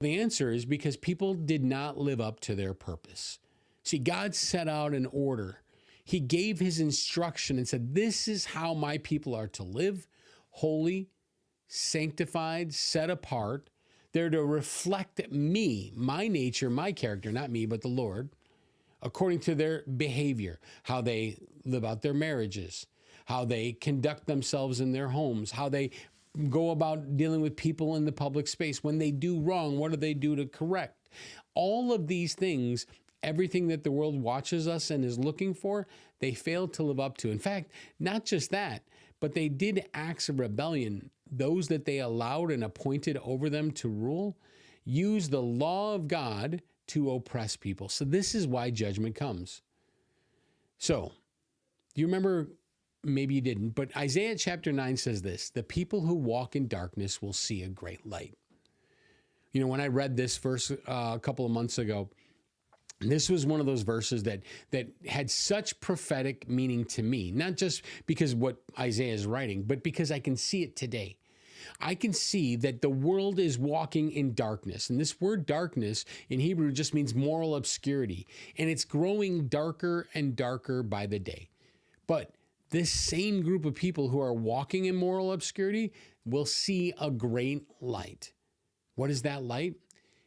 The answer is because people did not live up to their purpose. See, God set out an order. He gave his instruction and said, this is how my people are to live: holy, sanctified, set apart. They're to reflect me, my nature, my character, not me, but the Lord, according to their behavior, how they live out their marriages, how they conduct themselves in their homes, how they go about dealing with people in the public space. When they do wrong, what do they do to correct? All of these things, everything that the world watches us and is looking for, they failed to live up to. In fact, not just that, but they did acts of rebellion. Those that they allowed and appointed over them to rule used the law of God to oppress people. So this is why judgment comes. So, do you remember? Maybe you didn't, but Isaiah chapter 9 says this: the people who walk in darkness will see a great light. You know, when I read this verse a couple of months ago, this was one of those verses that had such prophetic meaning to me, not just because what Isaiah is writing, but because I can see it today. I can see that the world is walking in darkness. And this word darkness in Hebrew just means moral obscurity. And it's growing darker and darker by the day. But this same group of people who are walking in moral obscurity will see a great light. What is that light?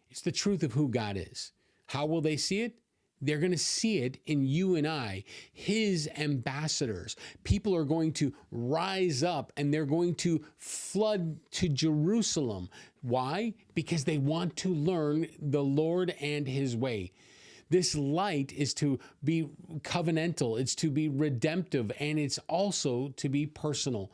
It's the truth of who God is. How will they see it? They're going to see it in you and I, his ambassadors. People are going to rise up and they're going to flood to Jerusalem. Why? Because they want to learn the Lord and his way. This light is to be covenantal, it's to be redemptive, and it's also to be personal.